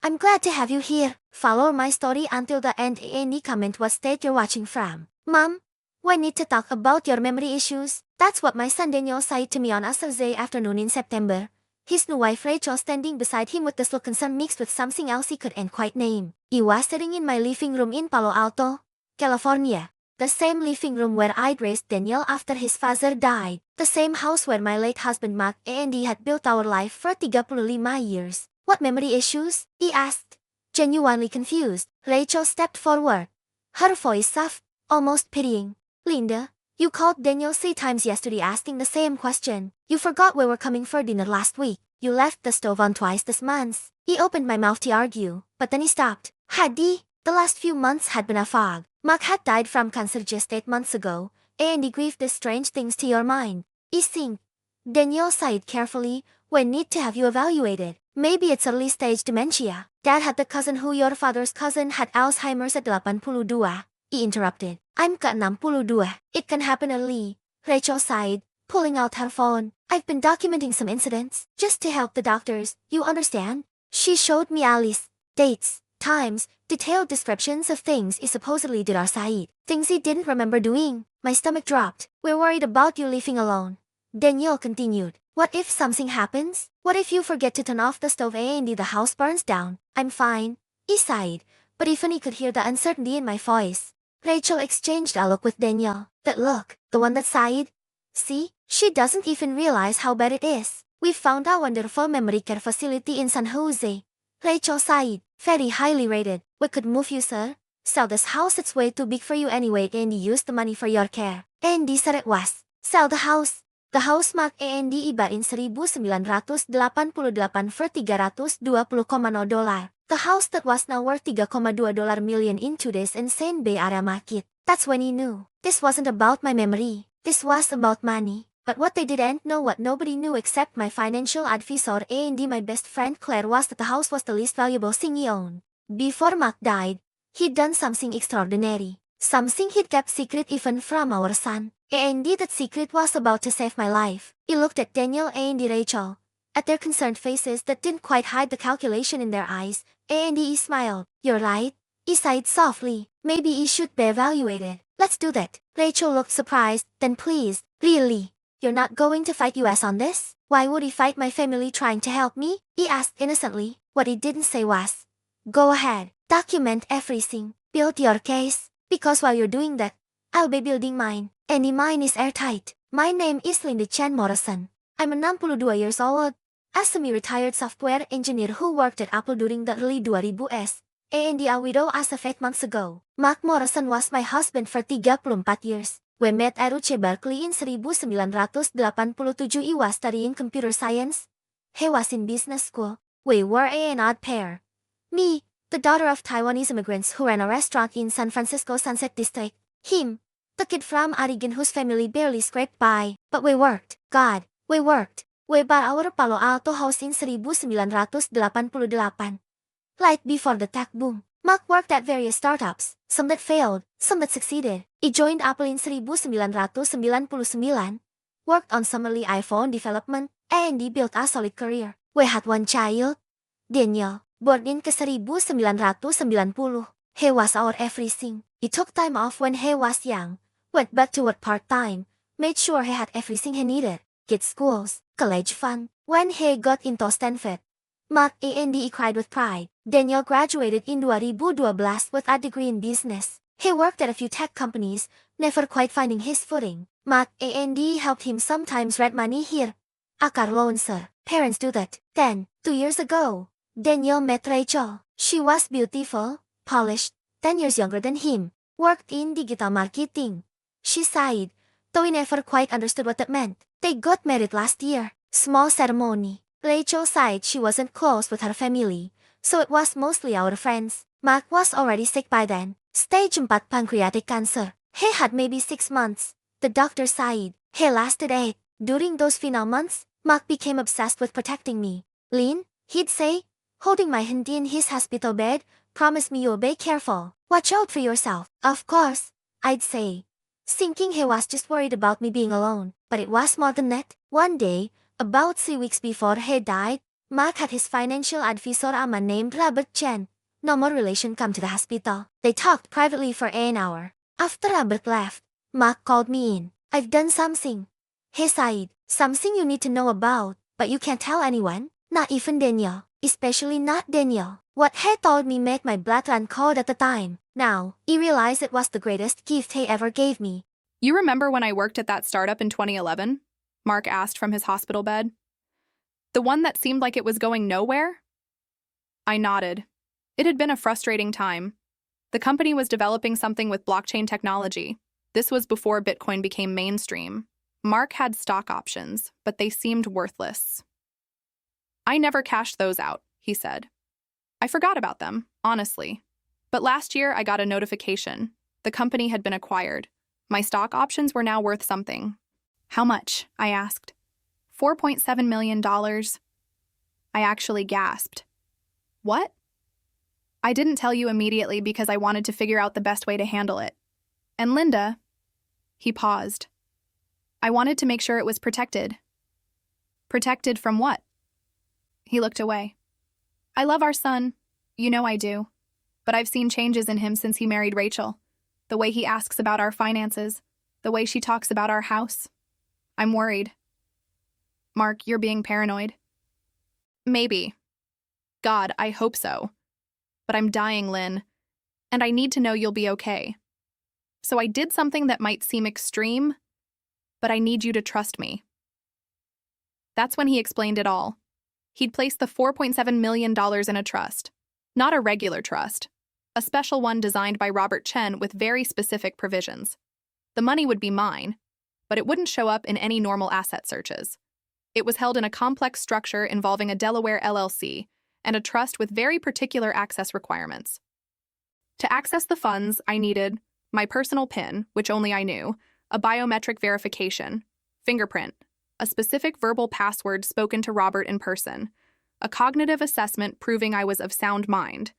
I'm glad to have you here. Follow my story until the end. Any comment what state you're watching from. Mom, we need to talk about your memory issues. That's what my son Daniel said to me on a Thursday afternoon in September. His new wife Rachel standing beside him with this look concern mixed with something else he couldn't quite name. He was sitting in my living room in Palo Alto, California. The same living room where I'd raised Daniel after his father died. The same house where my late husband Mark and he had built our life for 35 years. What memory issues? He asked. Genuinely confused, Rachel stepped forward. Her voice soft, almost pitying. Linda, you called Daniel 3 times yesterday asking the same question. You forgot we were coming for dinner last week. You left the stove on twice this month. He opened my mouth to argue, but then he stopped. Had he? The last few months had been a fog. Mark had died from cancer just 8 months ago, and he grieved the strange things to your mind. I think, Daniel sighed carefully, we need to have you evaluated. Maybe it's early stage dementia. Dad had the cousin who your father's cousin had Alzheimer's at 82. He interrupted. I'm ke-62. It can happen early. Rachel sighed, pulling out her phone. I've been documenting some incidents, just to help the doctors, you understand? She showed me Alice, dates, times, detailed descriptions of things he supposedly did outside. Things he didn't remember doing. My stomach dropped. We're worried about you living alone. Daniel continued. What if something happens? What if you forget to turn off the stove and the house burns down? I'm fine. He sighed, but even he could hear the uncertainty in my voice. Rachel exchanged a look with Daniel. That look, the one that sighed? See, she doesn't even realize how bad it is. We found a wonderful memory care facility in San Jose. Rachel sighed. Very highly rated. We could move you, sir. Sell this house, it's way too big for you anyway, and use the money for your care. Andy said it was. Sell the house. The house Mark Andy ibain 1988 for $320,000. The house that was now worth $3,2 million in today's insane Bay Area market. That's when he knew. This wasn't about my memory. This was about money. But what they didn't know, what nobody knew except my financial advisor and my best friend Claire, was that the house was the least valuable thing he owned. Before Mark died, he'd done something extraordinary. Something he'd kept secret even from our son. And that secret was about to save my life. He looked at Daniel and Rachel, at their concerned faces that didn't quite hide the calculation in their eyes, and he smiled. You're right. He sighed softly. Maybe he should be evaluated. Let's do that. Rachel looked surprised, then pleased. Really? You're not going to fight us on this? Why would he fight my family trying to help me? He asked innocently. What he didn't say was, go ahead, document everything, build your case, because while you're doing that, I'll be building mine. And mine is airtight. My name is Linda Chen Morrison. I'm 62 years old, a semi-retired software engineer who worked at Apple during the early 2000s, and a widow as of 8 months ago. Mark Morrison was my husband for 34 years. We met at UC Berkeley in 1987. He was studying computer science. He was in business school. We were an odd pair. Me, the daughter of Taiwanese immigrants who ran a restaurant in San Francisco Sunset District. Him, the kid from Oregon whose family barely scraped by. But we worked. God, we worked. We bought our Palo Alto house in 1988. Right before the tech boom. Mark worked at various startups, some that failed, some that succeeded. He joined Apple in 1999, worked on some early iPhone development, and he built a solid career. We had one child, Daniel, born in 1990. He was our everything. He took time off when he was young, went back to work part-time, made sure he had everything he needed, kids' schools, college fund. When he got into Stanford, Mark A&D cried with pride. Daniel graduated in 2012 with a degree in business. He worked at a few tech companies, never quite finding his footing. Mark A&D helped him sometimes rent money here. A car loan, sir. Parents do that. Then, 2 years ago, Daniel met Rachel. She was beautiful, polished, 10 years younger than him, worked in digital marketing. She sighed, though he never quite understood what that meant. They got married last year. Small ceremony. Rachel sighed she wasn't close with her family, so it was mostly our friends. Mark was already sick by then. Stage 4 pancreatic cancer. He had maybe 6 months. The doctor sighed. He lasted 8. During those final months, Mark became obsessed with protecting me. Lynn, he'd say, holding my hand in his hospital bed, promise me you'll be careful. Watch out for yourself. Of course, I'd say, thinking he was just worried about me being alone. But it was more than that. One day, about 3 weeks before he died, Mark had his financial advisor a man named Robert Chen. No more relation come to the hospital. They talked privately for an hour. After Robert left, Mark called me in. I've done something. He said, something you need to know about, but you can't tell anyone, not even Daniel, especially not Daniel. What he told me made my blood run cold at the time. Now, I realize it was the greatest gift he ever gave me. You remember when I worked at that startup in 2011? Mark asked from his hospital bed. The one that seemed like it was going nowhere? I nodded. It had been a frustrating time. The company was developing something with blockchain technology. This was before Bitcoin became mainstream. Mark had stock options, but they seemed worthless. I never cashed those out, he said. I forgot about them, honestly. But last year, I got a notification. The company had been acquired. My stock options were now worth something. How much? I asked. $4.7 million. I actually gasped. What? I didn't tell you immediately because I wanted to figure out the best way to handle it. And Linda, he paused. I wanted to make sure it was protected. Protected from what? He looked away. I love our son. You know I do. But I've seen changes in him since he married Rachel. The way he asks about our finances. The way she talks about our house. I'm worried. Mark, you're being paranoid. Maybe. God, I hope so. But I'm dying, Lynn. And I need to know you'll be okay. So I did something that might seem extreme, but I need you to trust me. That's when he explained it all. He'd placed the $4.7 million in a trust. Not a regular trust. A special one designed by Robert Chen with very specific provisions. The money would be mine, but it wouldn't show up in any normal asset searches. It was held in a complex structure involving a Delaware LLC and a trust with very particular access requirements. To access the funds, I needed my personal PIN, which only I knew, a biometric verification, fingerprint, a specific verbal password spoken to Robert in person, a cognitive assessment proving I was of sound mind.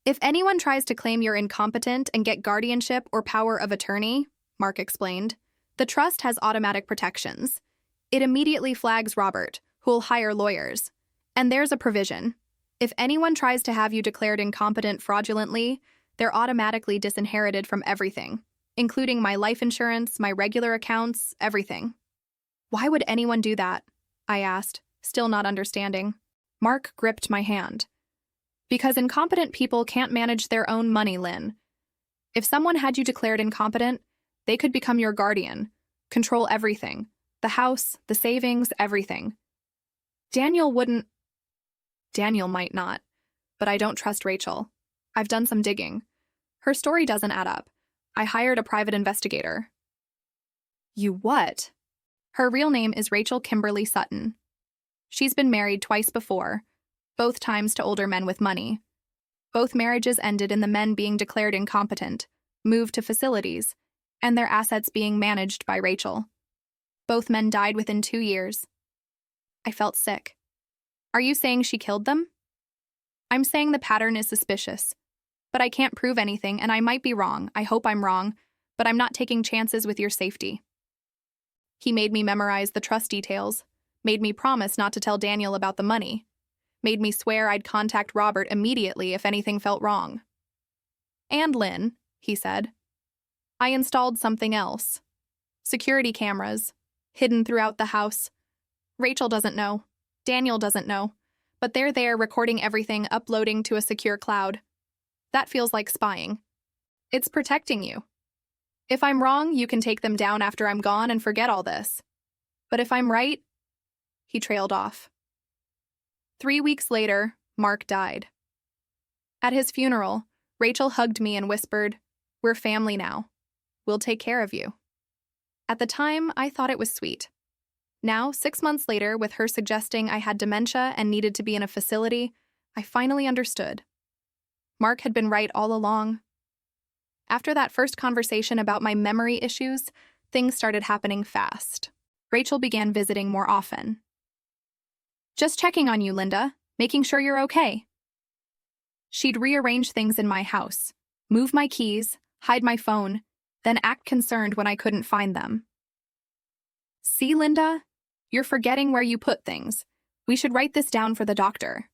If anyone tries to claim you're incompetent and get guardianship or power of attorney, Mark explained, the trust has automatic protections. It immediately flags Robert, who'll hire lawyers. And there's a provision. If anyone tries to have you declared incompetent fraudulently, they're automatically disinherited from everything, including my life insurance, my regular accounts, everything. Why would anyone do that? I asked, still not understanding. Mark gripped my hand. Because incompetent people can't manage their own money, Lynn. If someone had you declared incompetent, they could become your guardian, control everything, the house, the savings, everything. Daniel might not, but I don't trust Rachel. I've done some digging. Her story doesn't add up. I hired a private investigator. You what? Her real name is Rachel Kimberly Sutton. She's been married twice before, both times to older men with money. Both marriages ended in the men being declared incompetent, moved to facilities, and their assets being managed by Rachel. Both men died within 2 years. I felt sick. Are you saying she killed them? I'm saying the pattern is suspicious. But I can't prove anything, and I might be wrong. I hope I'm wrong, but I'm not taking chances with your safety. He made me memorize the trust details, made me promise not to tell Daniel about the money, made me swear I'd contact Robert immediately if anything felt wrong. And Lynn, he said, I installed something else. Security cameras, hidden throughout the house. Rachel doesn't know. Daniel doesn't know. But they're there recording everything, uploading to a secure cloud. That feels like spying. It's protecting you. If I'm wrong, you can take them down after I'm gone and forget all this. But if I'm right, he trailed off. 3 weeks later, Mark died. At his funeral, Rachel hugged me and whispered, "We're family now. We'll take care of you." At the time, I thought it was sweet. Now, 6 months later, with her suggesting I had dementia and needed to be in a facility, I finally understood. Mark had been right all along. After that first conversation about my memory issues, things started happening fast. Rachel began visiting more often. Just checking on you, Linda, making sure you're okay. She'd rearrange things in my house, move my keys, hide my phone, then act concerned when I couldn't find them. See, Linda? You're forgetting where you put things. We should write this down for the doctor.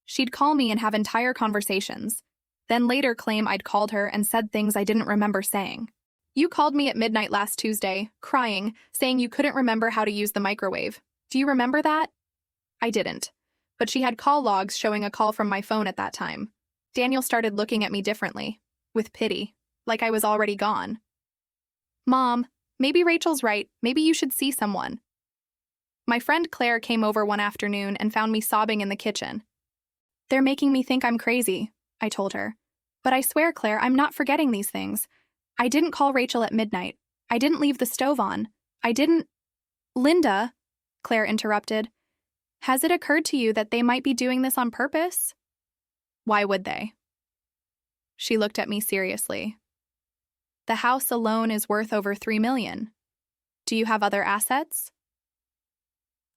She'd call me and have entire conversations, then later claim I'd called her and said things I didn't remember saying. You called me at midnight last Tuesday, crying, saying you couldn't remember how to use the microwave. Do you remember that? I didn't, but she had call logs showing a call from my phone at that time. Daniel started looking at me differently, with pity, like I was already gone. Mom, maybe Rachel's right. Maybe you should see someone. My friend Claire came over one afternoon and found me sobbing in the kitchen. They're making me think I'm crazy, I told her. But I swear, Claire, I'm not forgetting these things. I didn't call Rachel at midnight. I didn't leave the stove on. I didn't… Linda, Claire interrupted. Has it occurred to you that they might be doing this on purpose? Why would they? She looked at me seriously. The house alone is worth over $3 million. Do you have other assets?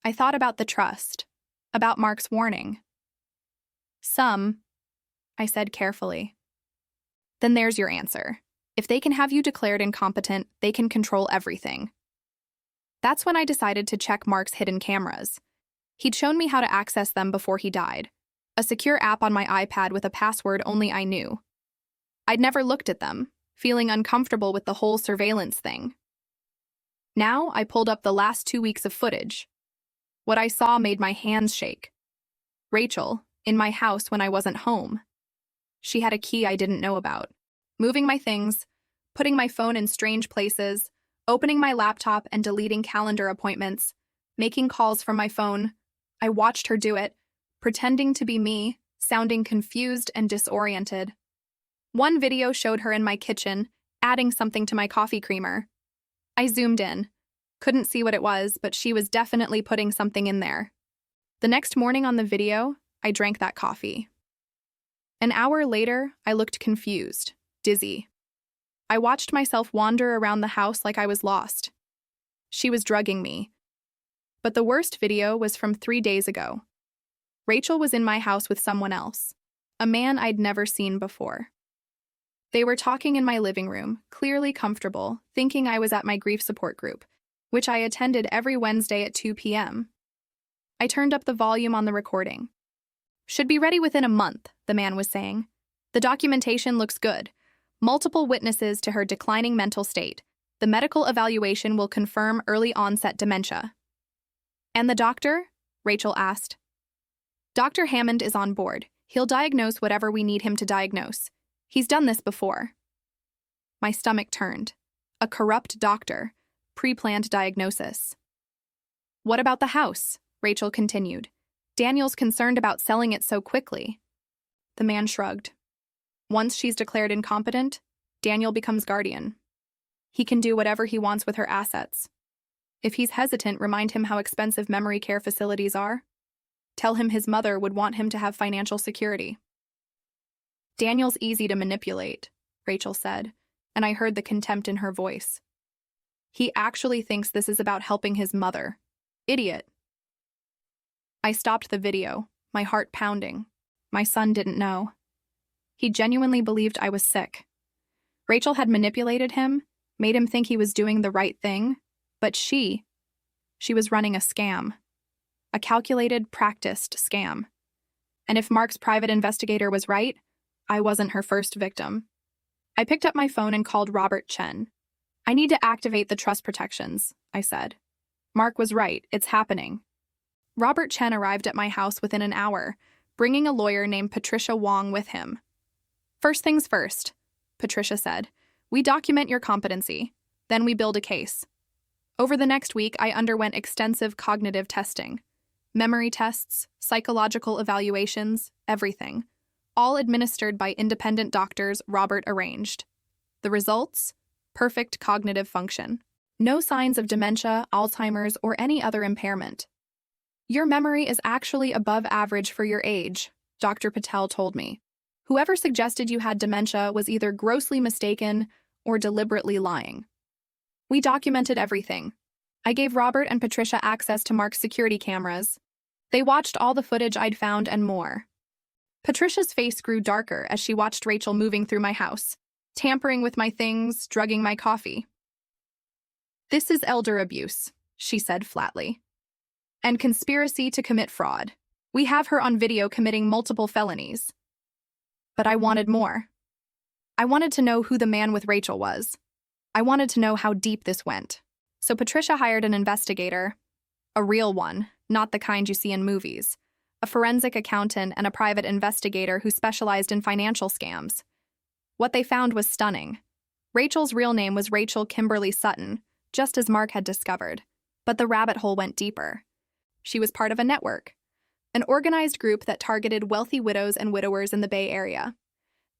I thought about the trust, about Mark's warning. Some, I said carefully. Then there's your answer. If they can have you declared incompetent, they can control everything. That's when I decided to check Mark's hidden cameras. He'd shown me how to access them before he died. A secure app on my iPad with a password only I knew. I'd never looked at them, feeling uncomfortable with the whole surveillance thing. Now I pulled up the last 2 weeks of footage. What I saw made my hands shake. Rachel, in my house when I wasn't home. She had a key I didn't know about. Moving my things, putting my phone in strange places, opening my laptop and deleting calendar appointments, making calls from my phone. I watched her do it, pretending to be me, sounding confused and disoriented. One video showed her in my kitchen, adding something to my coffee creamer. I zoomed in. Couldn't see what it was, but she was definitely putting something in there. The next morning on the video, I drank that coffee. An hour later, I looked confused, dizzy. I watched myself wander around the house like I was lost. She was drugging me. But the worst video was from 3 days ago. Rachel was in my house with someone else, a man I'd never seen before. They were talking in my living room, clearly comfortable, thinking I was at my grief support group, which I attended every Wednesday at 2 p.m. I turned up the volume on the recording. Should be ready within a month, the man was saying. The documentation looks good. Multiple witnesses to her declining mental state. The medical evaluation will confirm early onset dementia. And the doctor? Rachel asked. Dr. Hammond is on board. He'll diagnose whatever we need him to diagnose. He's done this before. My stomach turned. A corrupt doctor. Pre-planned diagnosis. What about the house? Rachel continued. Daniel's concerned about selling it so quickly. The man shrugged. Once she's declared incompetent, Daniel becomes guardian. He can do whatever he wants with her assets. If he's hesitant, remind him how expensive memory care facilities are. Tell him his mother would want him to have financial security. Daniel's easy to manipulate, Rachel said, and I heard the contempt in her voice. He actually thinks this is about helping his mother. Idiot. I stopped the video, my heart pounding. My son didn't know. He genuinely believed I was sick. Rachel had manipulated him, made him think he was doing the right thing, but she was running a scam. A calculated, practiced scam. And if Mark's private investigator was right, I wasn't her first victim. I picked up my phone and called Robert Chen. I need to activate the trust protections, I said. Mark was right, it's happening. Robert Chen arrived at my house within an hour, bringing a lawyer named Patricia Wong with him. First things first, Patricia said. We document your competency. Then we build a case. Over the next week, I underwent extensive cognitive testing. Memory tests, psychological evaluations, everything. All administered by independent doctors Robert arranged. The results? Perfect cognitive function. No signs of dementia, Alzheimer's, or any other impairment. Your memory is actually above average for your age, Dr. Patel told me. Whoever suggested you had dementia was either grossly mistaken or deliberately lying. We documented everything. I gave Robert and Patricia access to Mark's security cameras. They watched all the footage I'd found and more. Patricia's face grew darker as she watched Rachel moving through my house, tampering with my things, drugging my coffee. This is elder abuse, she said flatly. and conspiracy to commit fraud. We have her on video committing multiple felonies. But I wanted more. I wanted to know who the man with Rachel was. I wanted to know how deep this went. So Patricia hired an investigator, a real one, not the kind you see in movies, a forensic accountant and a private investigator who specialized in financial scams. What they found was stunning. Rachel's real name was Rachel Kimberly Sutton, just as Mark had discovered. But the rabbit hole went deeper. She was part of a network, an organized group that targeted wealthy widows and widowers in the Bay Area.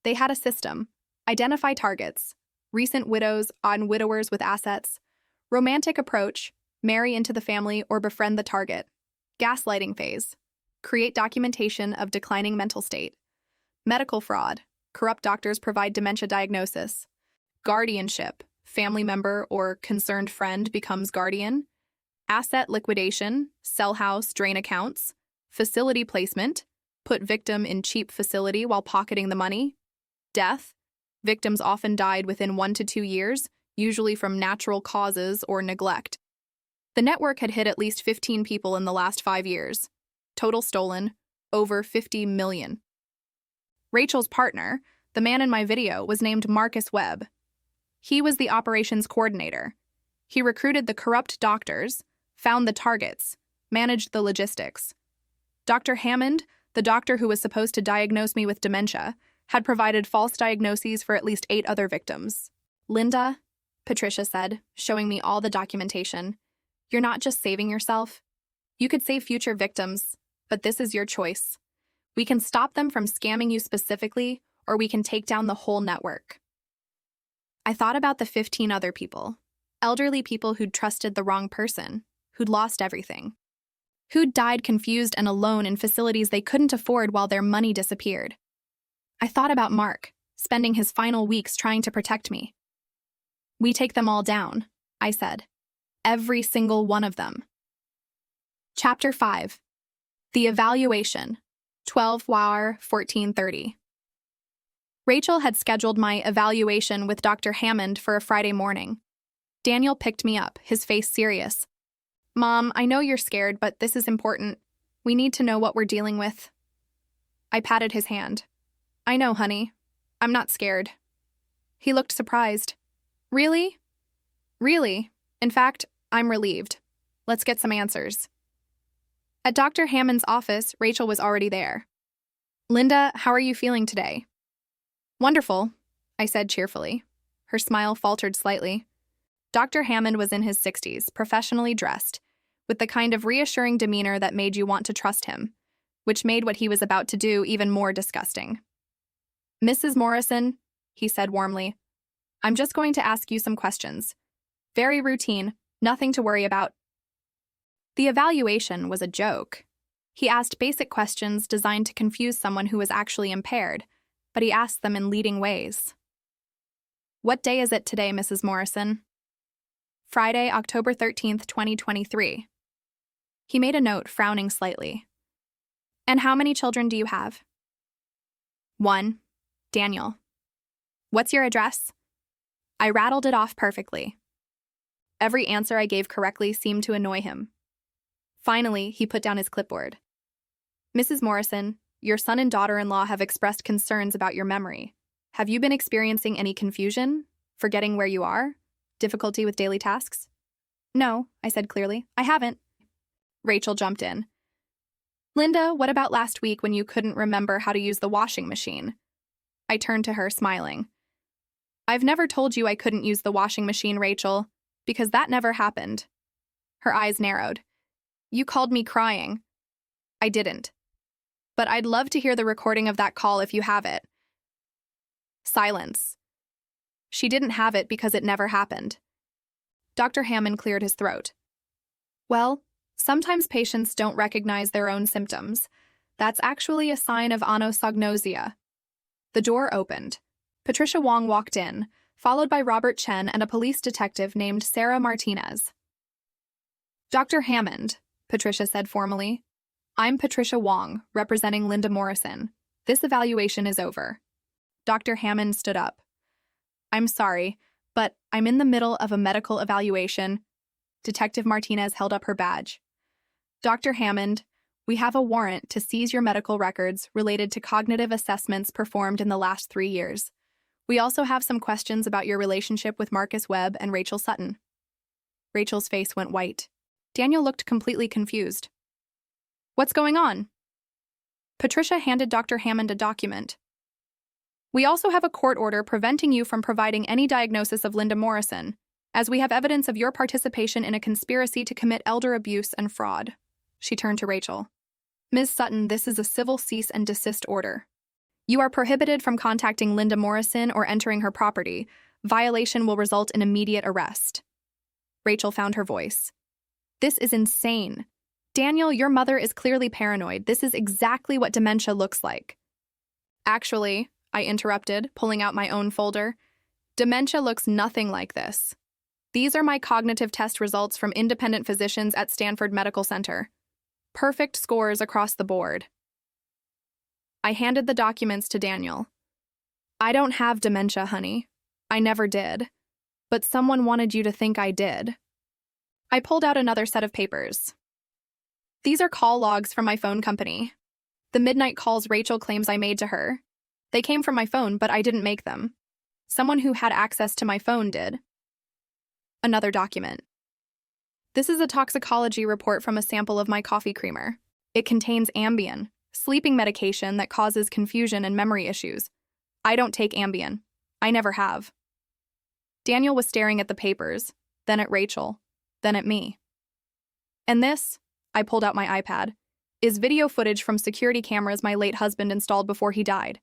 They had a system: identify targets, recent widows on widowers with assets, romantic approach, marry into the family or befriend the target, gaslighting phase, create documentation of declining mental state, medical fraud, corrupt doctors provide dementia diagnosis, guardianship, family member or concerned friend becomes guardian, asset liquidation, sell house, drain accounts, facility placement, put victim in cheap facility while pocketing the money, death, victims often died within 1 to 2 years, usually from natural causes or neglect. The network had hit at least 15 people in the last 5 years. Total stolen, over 50 million. Rachel's partner, the man in my video, was named Marcus Webb. He was the operations coordinator. He recruited the corrupt doctors, found the targets, managed the logistics. Dr. Hammond, the doctor who was supposed to diagnose me with dementia, had provided false diagnoses for at least 8 other victims. Linda, Patricia said, showing me all the documentation, you're not just saving yourself. You could save future victims, but this is your choice. We can stop them from scamming you specifically, or we can take down the whole network. I thought about the 15 other people, elderly people who'd trusted the wrong person, who'd lost everything, who'd died confused and alone in facilities they couldn't afford while their money disappeared. I thought about Mark, spending his final weeks trying to protect me. We take them all down, I said. Every single one of them. Chapter 5. The Evaluation. 12-hour, 14:30. Rachel had scheduled my evaluation with Dr. Hammond for a Friday morning. Daniel picked me up, his face serious. Mom, I know you're scared, but this is important. We need to know what we're dealing with. I patted his hand. I know, honey. I'm not scared. He looked surprised. Really? Really? In fact, I'm relieved. Let's get some answers. At Dr. Hammond's office, Rachel was already there. Linda, how are you feeling today? Wonderful, I said cheerfully. Her smile faltered slightly. Dr. Hammond was in his 60s, professionally dressed, with the kind of reassuring demeanor that made you want to trust him, which made what he was about to do even more disgusting. Mrs. Morrison, he said warmly, I'm just going to ask you some questions. Very routine, nothing to worry about. The evaluation was a joke. He asked basic questions designed to confuse someone who was actually impaired, but he asked them in leading ways. What day is it today, Mrs. Morrison? Friday, October 13th, 2023. He made a note, frowning slightly. And how many children do you have? 1. Daniel. What's your address? I rattled it off perfectly. Every answer I gave correctly seemed to annoy him. Finally, he put down his clipboard. Mrs. Morrison, your son and daughter-in-law have expressed concerns about your memory. Have you been experiencing any confusion? Forgetting where you are? Difficulty with daily tasks? No, I said clearly. I haven't. Rachel jumped in. Linda, what about last week when you couldn't remember how to use the washing machine? I turned to her, smiling. I've never told you I couldn't use the washing machine, Rachel, because that never happened. Her eyes narrowed. You called me crying. I didn't. But I'd love to hear the recording of that call if you have it. Silence. She didn't have it because it never happened. Dr. Hammond cleared his throat. Well, sometimes patients don't recognize their own symptoms. That's actually a sign of anosognosia. The door opened. Patricia Wong walked in, followed by Robert Chen and a police detective named Sarah Martinez. Dr. Hammond, Patricia said formally. I'm Patricia Wong, representing Linda Morrison. This evaluation is over. Dr. Hammond stood up. I'm sorry, but I'm in the middle of a medical evaluation. Detective Martinez held up her badge. Dr. Hammond, we have a warrant to seize your medical records related to cognitive assessments performed in the last 3 years. We also have some questions about your relationship with Marcus Webb and Rachel Sutton. Rachel's face went white. Daniel looked completely confused. What's going on? Patricia handed Dr. Hammond a document. We also have a court order preventing you from providing any diagnosis of Linda Morrison, as we have evidence of your participation in a conspiracy to commit elder abuse and fraud. She turned to Rachel. Ms. Sutton, this is a civil cease and desist order. You are prohibited from contacting Linda Morrison or entering her property. Violation will result in immediate arrest. Rachel found her voice. This is insane. Daniel, your mother is clearly paranoid. This is exactly what dementia looks like. Actually, I interrupted, pulling out my own folder. Dementia looks nothing like this. These are my cognitive test results from independent physicians at Stanford Medical Center. Perfect scores across the board. I handed the documents to Daniel. I don't have dementia, honey. I never did. But someone wanted you to think I did. I pulled out another set of papers. These are call logs from my phone company. The midnight calls Rachel claims I made to her. They came from my phone, but I didn't make them. Someone who had access to my phone did. Another document. This is a toxicology report from a sample of my coffee creamer. It contains Ambien, sleeping medication that causes confusion and memory issues. I don't take Ambien. I never have. Daniel was staring at the papers, then at Rachel, then at me. And this, I pulled out my iPad, is video footage from security cameras my late husband installed before he died.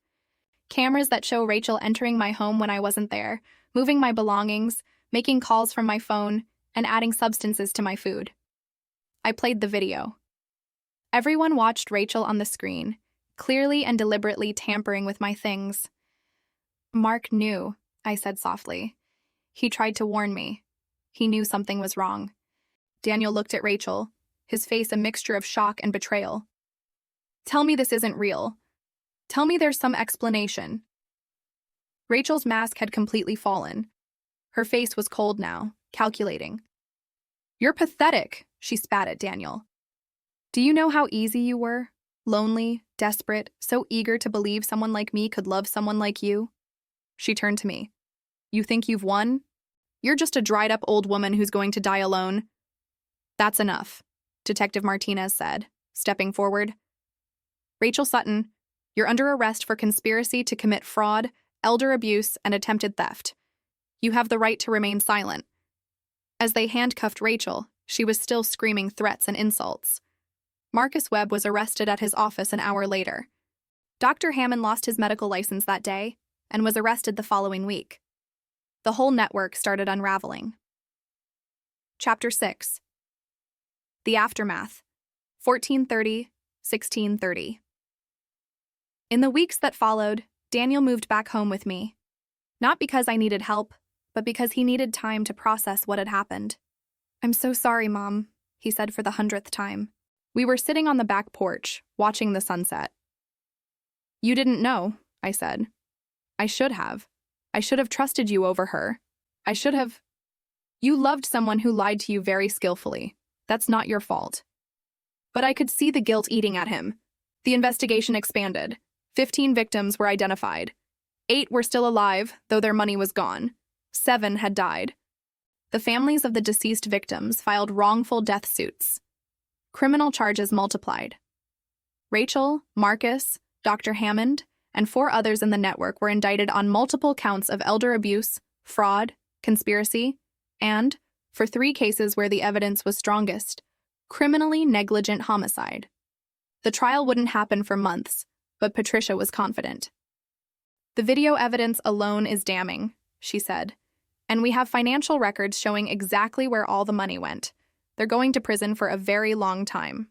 Cameras that show Rachel entering my home when I wasn't there, moving my belongings, making calls from my phone, and adding substances to my food. I played the video. Everyone watched Rachel on the screen, clearly and deliberately tampering with my things. Mark knew, I said softly. He tried to warn me. He knew something was wrong. Daniel looked at Rachel, his face a mixture of shock and betrayal. Tell me this isn't real. Tell me there's some explanation. Rachel's mask had completely fallen. Her face was cold now, calculating. You're pathetic, she spat at Daniel. Do you know how easy you were? Lonely, desperate, so eager to believe someone like me could love someone like you? She turned to me. You think you've won? You're just a dried-up old woman who's going to die alone. That's enough, Detective Martinez said, stepping forward. Rachel Sutton, you're under arrest for conspiracy to commit fraud, elder abuse, and attempted theft. You have the right to remain silent. As they handcuffed Rachel, she was still screaming threats and insults. Marcus Webb was arrested at his office an hour later. Dr. Hammond lost his medical license that day and was arrested the following week. The whole network started unraveling. Chapter 6. The Aftermath, 1430-1630. In the weeks that followed, Daniel moved back home with me. Not because I needed help, but because he needed time to process what had happened. I'm so sorry, Mom, he said for the 100th time. We were sitting on the back porch, watching the sunset. You didn't know, I said. I should have. I should have trusted you over her. I should have. You loved someone who lied to you very skillfully. That's not your fault. But I could see the guilt eating at him. The investigation expanded. 15 victims were identified. 8 were still alive, though their money was gone. 7 had died. The families of the deceased victims filed wrongful death suits. Criminal charges multiplied. Rachel, Marcus, Dr. Hammond, and 4 others in the network were indicted on multiple counts of elder abuse, fraud, conspiracy, and, for 3 cases where the evidence was strongest, criminally negligent homicide. The trial wouldn't happen for months, but Patricia was confident. The video evidence alone is damning, she said, and we have financial records showing exactly where all the money went. They're going to prison for a very long time.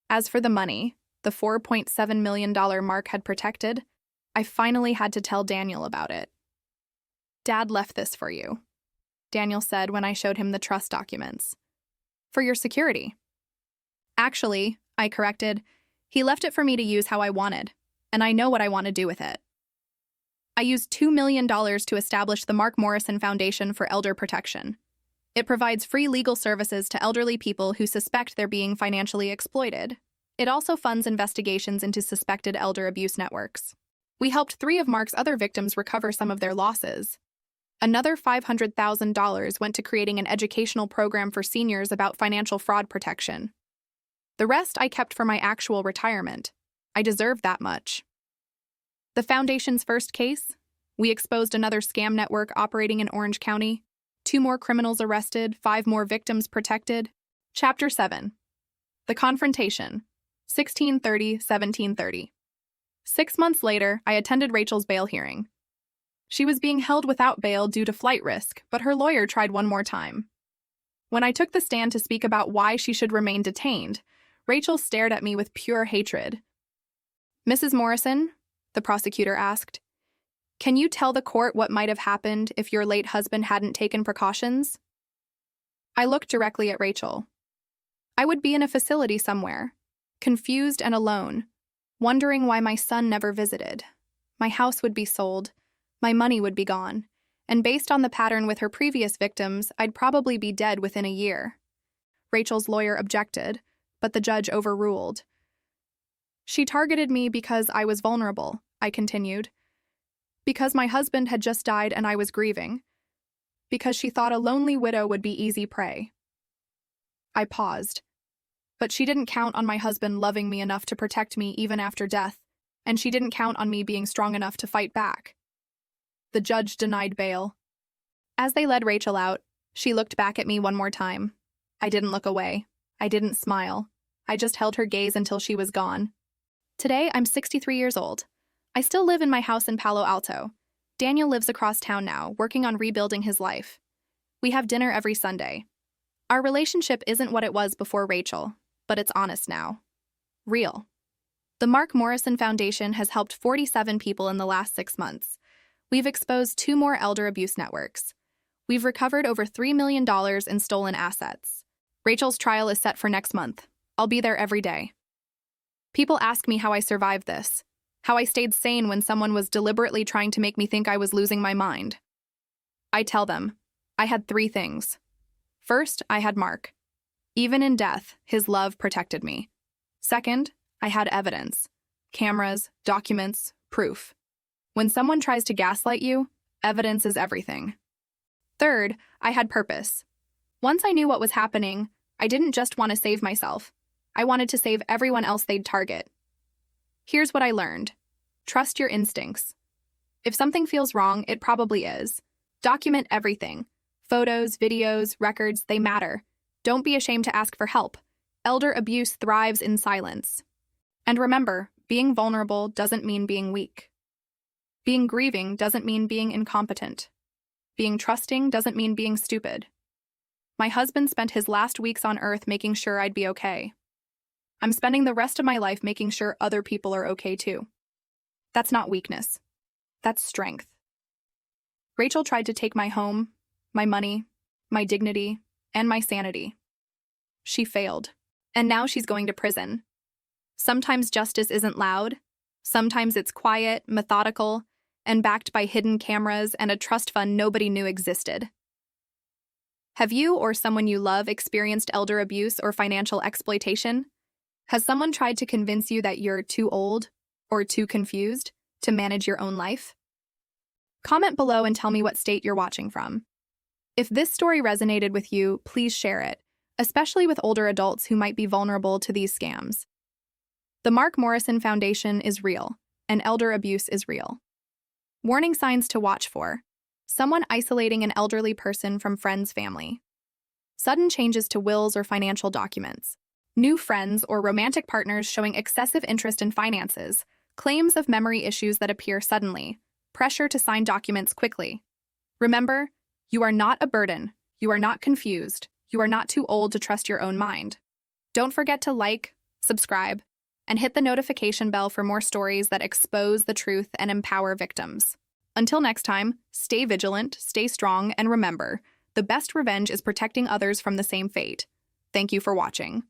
As for the money, the $4.7 million Mark had protected, I finally had to tell Daniel about it. Dad left this for you, Daniel said when I showed him the trust documents. For your security. Actually, I corrected, he left it for me to use how I wanted, and I know what I want to do with it. I used $2 million to establish the Mark Morrison Foundation for Elder Protection. It provides free legal services to elderly people who suspect they're being financially exploited. It also funds investigations into suspected elder abuse networks. We helped 3 of Mark's other victims recover some of their losses. Another $500,000 went to creating an educational program for seniors about financial fraud protection. The rest I kept for my actual retirement. I deserved that much. The Foundation's first case? We exposed another scam network operating in Orange County. 2 more criminals arrested, 5 more victims protected. Chapter 7. The Confrontation. 1630-1730. 6 months later, I attended Rachel's bail hearing. She was being held without bail due to flight risk, but her lawyer tried one more time. When I took the stand to speak about why she should remain detained, Rachel stared at me with pure hatred. "Mrs. Morrison," the prosecutor asked, "can you tell the court what might have happened if your late husband hadn't taken precautions?" I looked directly at Rachel. I would be in a facility somewhere, confused and alone, wondering why my son never visited. My house would be sold, my money would be gone, and based on the pattern with her previous victims, I'd probably be dead within a year. Rachel's lawyer objected, but the judge overruled. "She targeted me because I was vulnerable," I continued. "Because my husband had just died and I was grieving. Because she thought a lonely widow would be easy prey." I paused. But she didn't count on my husband loving me enough to protect me even after death, and she didn't count on me being strong enough to fight back. The judge denied bail. As they led Rachel out, she looked back at me one more time. I didn't look away. I didn't smile. I just held her gaze until she was gone. Today, I'm 63 years old. I still live in my house in Palo Alto. Daniel lives across town now, working on rebuilding his life. We have dinner every Sunday. Our relationship isn't what it was before Rachel, but it's honest now. Real. The Mark Morrison Foundation has helped 47 people in the last 6 months. We've exposed 2 more elder abuse networks. We've recovered over $3 million in stolen assets. Rachel's trial is set for next month. I'll be there every day. People ask me how I survived this, how I stayed sane when someone was deliberately trying to make me think I was losing my mind. I tell them, I had 3 things. First, I had Mark. Even in death, his love protected me. Second, I had evidence. Cameras, documents, proof. When someone tries to gaslight you, evidence is everything. Third, I had purpose. Once I knew what was happening, I didn't just want to save myself. I wanted to save everyone else they'd target. Here's what I learned. Trust your instincts. If something feels wrong, it probably is. Document everything. Photos, videos, records, they matter. Don't be ashamed to ask for help. Elder abuse thrives in silence. And remember, being vulnerable doesn't mean being weak. Being grieving doesn't mean being incompetent. Being trusting doesn't mean being stupid. My husband spent his last weeks on Earth making sure I'd be okay. I'm spending the rest of my life making sure other people are okay too. That's not weakness. That's strength. Rachel tried to take my home, my money, my dignity, and my sanity. She failed, and now she's going to prison. Sometimes justice isn't loud. Sometimes it's quiet, methodical, and backed by hidden cameras and a trust fund nobody knew existed. Have you or someone you love experienced elder abuse or financial exploitation? Has someone tried to convince you that you're too old or too confused to manage your own life? Comment below and tell me what state you're watching from. If this story resonated with you, please share it, especially with older adults who might be vulnerable to these scams. The Mark Morrison Foundation is real, and elder abuse is real. Warning signs to watch for. Someone isolating an elderly person from friends' family. Sudden changes to wills or financial documents. New friends or romantic partners showing excessive interest in finances. Claims of memory issues that appear suddenly. Pressure to sign documents quickly. Remember, you are not a burden. You are not confused. You are not too old to trust your own mind. Don't forget to like, subscribe, and hit the notification bell for more stories that expose the truth and empower victims. Until next time, stay vigilant, stay strong, and remember, the best revenge is protecting others from the same fate. Thank you for watching.